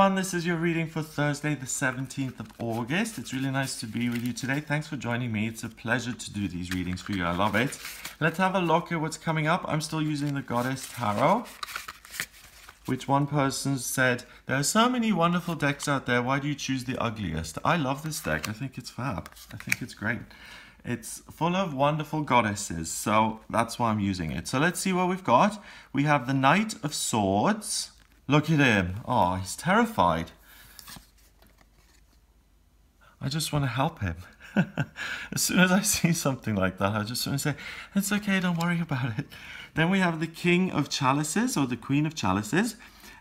everyone, this is your reading for Thursday the 17th of August. It's really nice to be with you today. Thanks for joining me. It's a pleasure to do these readings for you. I love it. Let's have a look at what's coming up. I'm still using the Goddess Tarot, which one person said, there are so many wonderful decks out there. Why do you choose the ugliest? I love this deck. I think it's fab. I think it's great. It's full of wonderful goddesses, so that's why I'm using it. So let's see what we've got. We have the Knight of Swords. Look at him. Oh, he's terrified. I just want to help him. As soon as I see something like that, I just want to say, it's okay, don't worry about it. Then we have the King of Chalices, or the Queen of Chalices.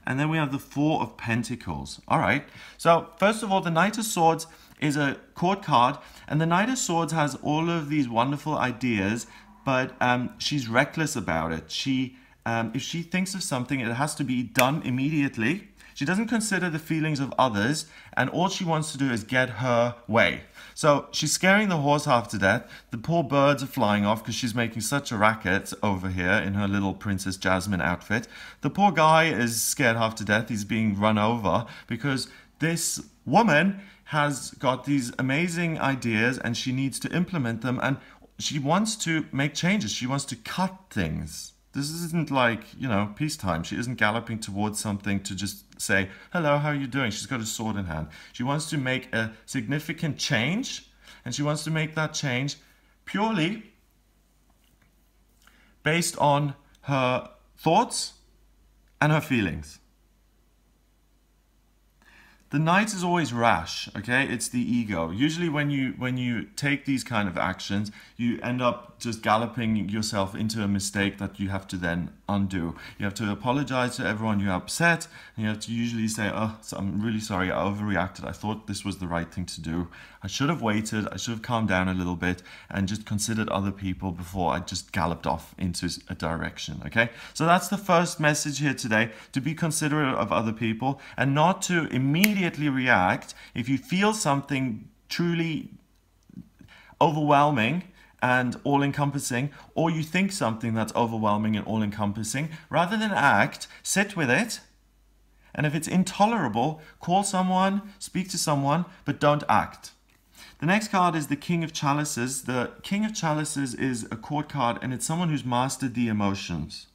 And then we have the Four of Pentacles. All right. So first of all, the Knight of Swords is a court card. And the Knight of Swords has all of these wonderful ideas, but she's reckless about it. If she thinks of something, it has to be done immediately. She doesn't consider the feelings of others, and all she wants to do is get her way. So she's scaring the horse half to death. The poor birds are flying off because she's making such a racket over here in her little Princess Jasmine outfit. The poor guy is scared half to death. He's being run over because this woman has got these amazing ideas and she needs to implement them, and she wants to make changes. She wants to cut things. This isn't like, you know, peacetime. She isn't galloping towards something to just say, hello, how are you doing? She's got a sword in hand. She wants to make a significant change, and she wants to make that change purely based on her thoughts and her feelings. The Knight is always rash, okay? It's the ego. Usually when you take these kind of actions, you end up just galloping yourself into a mistake that you have to then undo. You have to apologize to everyone you're upset, and you have to usually say, oh, I'm really sorry, I overreacted. I thought this was the right thing to do. I should have waited. I should have calmed down a little bit and just considered other people before I just galloped off into a direction, okay? So that's the first message here today, to be considerate of other people and not to immediately react. If you feel something truly overwhelming and all-encompassing, or you think something that's overwhelming and all-encompassing, rather than act, sit with it. And if it's intolerable, call someone, speak to someone, but don't act. The next card is the King of Chalices. The King of Chalices is a court card, and it's someone who's mastered the emotions.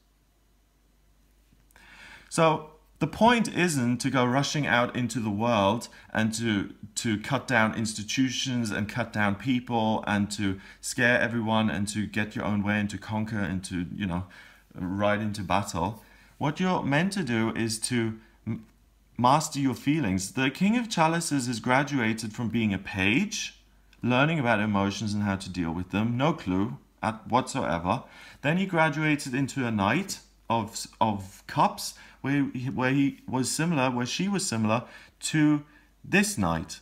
So the point isn't to go rushing out into the world and to cut down institutions and cut down people and to scare everyone and to get your own way and to conquer and to, you know, ride into battle. What you're meant to do is to master your feelings. The King of Chalices has graduated from being a page, learning about emotions and how to deal with them, no clue whatsoever. Then he graduated into a Knight of Cups, where she was similar to this Knight.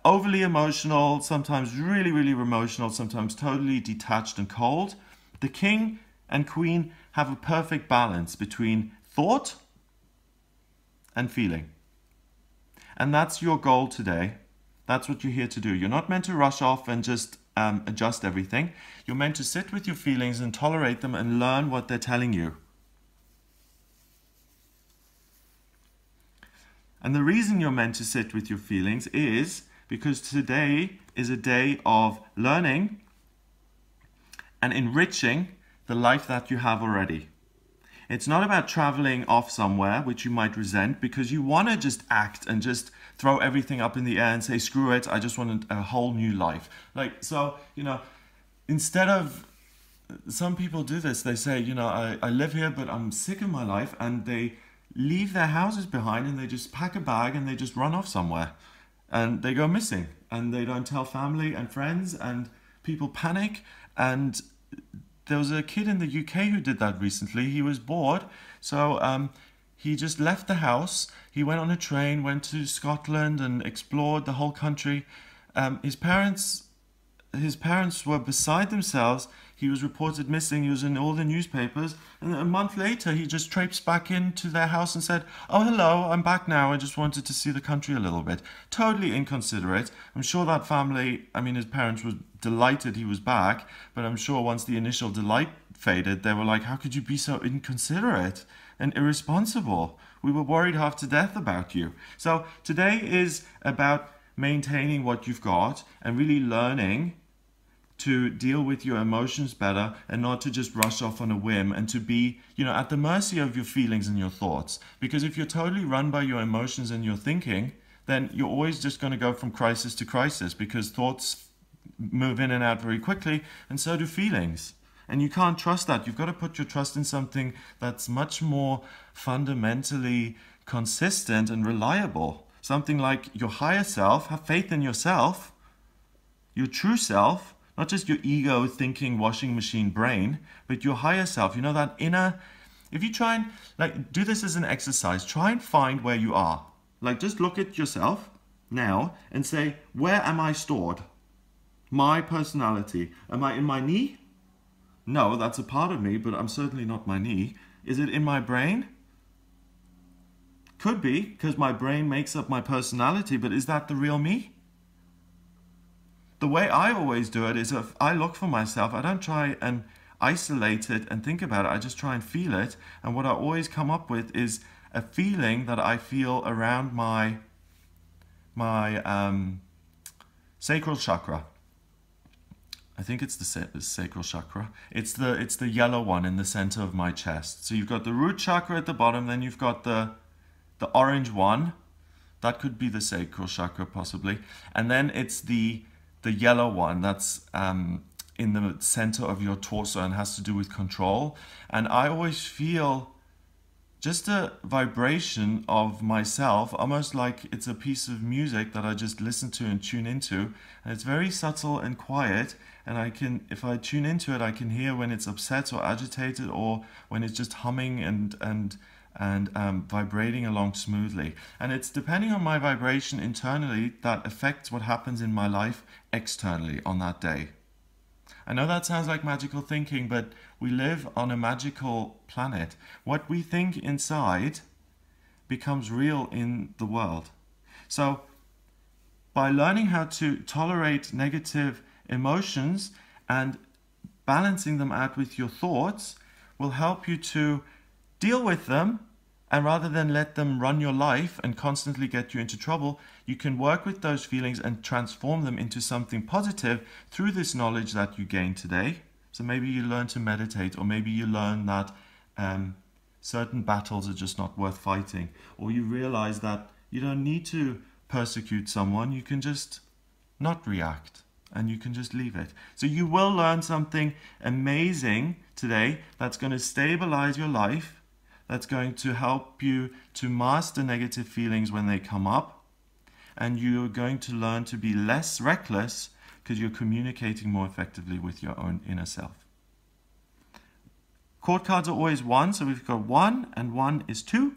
Overly emotional, sometimes really, really emotional, sometimes totally detached and cold. The King and Queen have a perfect balance between thought and feeling. And that's your goal today. That's what you're here to do. You're not meant to rush off and just adjust everything. You're meant to sit with your feelings and tolerate them and learn what they're telling you. And the reason you're meant to sit with your feelings is because today is a day of learning and enriching the life that you have already. It's not about traveling off somewhere, which you might resent, because you want to just act and just throw everything up in the air and say, screw it, I just want a whole new life. Like, so, you know, instead of, some people do this, they say, you know, I live here, but I'm sick of my life, and they leave their houses behind and they just pack a bag and they just run off somewhere and they go missing and they don't tell family and friends, and people panic. And there was a kid in the UK who did that recently. He was bored, so he just left the house. He went on a train, went to Scotland and explored the whole country. His parents were beside themselves. He was reported missing. He was in all the newspapers. And a month later, he just traipsed back into their house and said, oh, hello, I'm back now. I just wanted to see the country a little bit. Totally inconsiderate. I'm sure that family, I mean, his parents were delighted he was back. But I'm sure once the initial delight faded, they were like, how could you be so inconsiderate and irresponsible? we were worried half to death about you. So today is about maintaining what you've got and really learning to deal with your emotions better and not to just rush off on a whim and to be, at the mercy of your feelings and your thoughts. Because if you're totally run by your emotions and your thinking, then you're always just going to go from crisis to crisis, because thoughts move in and out very quickly, and so do feelings. And you can't trust that. You've got to put your trust in something that's much more fundamentally consistent and reliable. Something like your higher self. Have faith in yourself, your true self, not just your ego thinking washing machine brain, but your higher self. That inner, if you try and do this as an exercise, try and find where you are. Just look at yourself now and say, where am I stored? My personality. Am I in my knee? No, that's a part of me, but I'm certainly not my knee. Is it in my brain? Could be, because my brain makes up my personality, but is that the real me? The way I always do it is, if I look for myself, I don't try and isolate it and think about it. I just try and feel it. And what I always come up with is a feeling that I feel around my sacral chakra. I think it's the sacral chakra. It's the yellow one in the center of my chest. So you've got the root chakra at the bottom, then you've got the orange one. That could be the sacral chakra possibly. And then it's the yellow one that's in the center of your torso and has to do with control. And I always feel just a vibration of myself, almost like it's a piece of music that I just listen to and tune into. And it's very subtle and quiet. And if I tune into it, I can hear when it's upset or agitated, or when it's just humming and vibrating along smoothly. And it's depending on my vibration internally that affects what happens in my life externally on that day. I know that sounds like magical thinking, but we live on a magical planet. What we think inside becomes real in the world. So by learning how to tolerate negative emotions and balancing them out with your thoughts will help you to deal with them. And rather than let them run your life and constantly get you into trouble, you can work with those feelings and transform them into something positive through this knowledge that you gained today. So maybe you learn to meditate, or maybe you learn that certain battles are just not worth fighting, or you realize that you don't need to persecute someone, you can just not react and you can just leave it. So you will learn something amazing today that's going to stabilize your life, that's going to help you to master negative feelings when they come up, and you're going to learn to be less reckless because you're communicating more effectively with your own inner self. Chord cards are always 1, so we've got 1, and 1 is 2,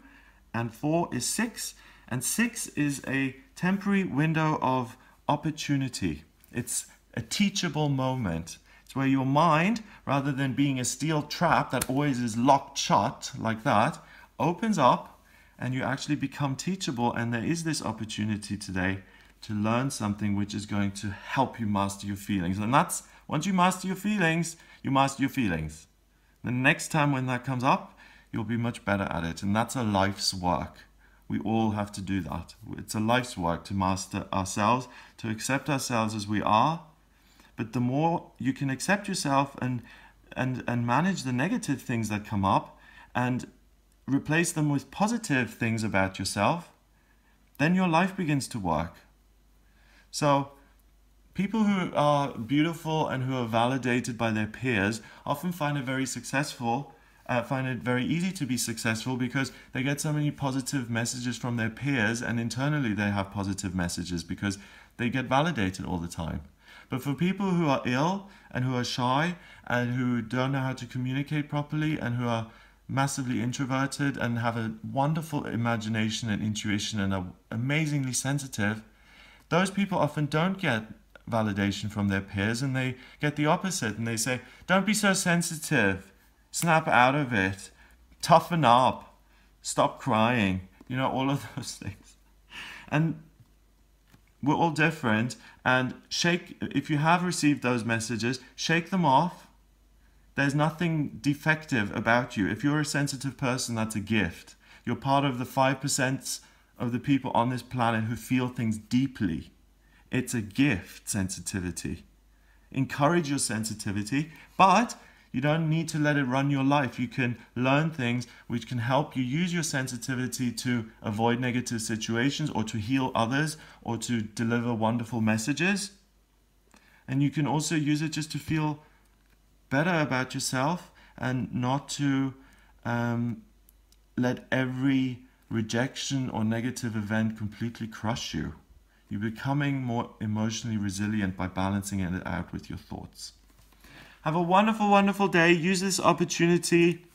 and 4 is 6, and 6 is a temporary window of opportunity. It's a teachable moment. It's where your mind, rather than being a steel trap that always is locked shut like that, opens up and you actually become teachable. And there is this opportunity today to learn something which is going to help you master your feelings. And that's, once you master your feelings, you master your feelings. The next time when that comes up, you'll be much better at it. And that's a life's work. We all have to do that. It's a life's work to master ourselves, to accept ourselves as we are. But the more you can accept yourself and manage the negative things that come up and replace them with positive things about yourself, then your life begins to work. So people who are beautiful and who are validated by their peers often find it very successful, find it very easy to be successful because they get so many positive messages from their peers, and internally they have positive messages because they get validated all the time. But for people who are ill and who are shy and who don't know how to communicate properly and who are massively introverted and have a wonderful imagination and intuition and are amazingly sensitive, those people often don't get validation from their peers, and they get the opposite, and they say, don't be so sensitive, snap out of it, toughen up, stop crying, all of those things. And we're all different, and if you have received those messages, shake them off. There's nothing defective about you. If you're a sensitive person, that's a gift. You're part of the 5% of the people on this planet who feel things deeply. It's a gift, sensitivity. Encourage your sensitivity, but you don't need to let it run your life. You can learn things which can help you use your sensitivity to avoid negative situations or to heal others or to deliver wonderful messages. And you can also use it just to feel better about yourself and not to let every rejection or negative event completely crush you. You're becoming more emotionally resilient by balancing it out with your thoughts. Have a wonderful, wonderful day. Use this opportunity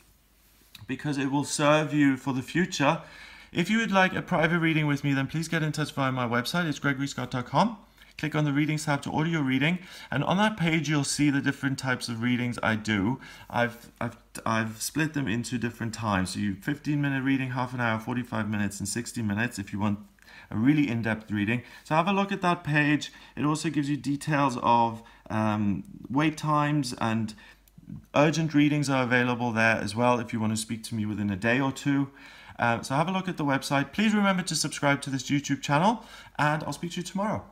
because it will serve you for the future. If you would like a private reading with me, then please get in touch via my website. It's gregoryscott.com. Click on the Readings tab to order your reading, and on that page you'll see the different types of readings I do. I've split them into different times. So you 15-minute reading, half an hour, 45 minutes, and 60 minutes if you want a really in-depth reading. So have a look at that page. It also gives you details of wait times, and urgent readings are available there as well if you want to speak to me within a day or two. So have a look at the website. Please remember to subscribe to this YouTube channel, and I'll speak to you tomorrow.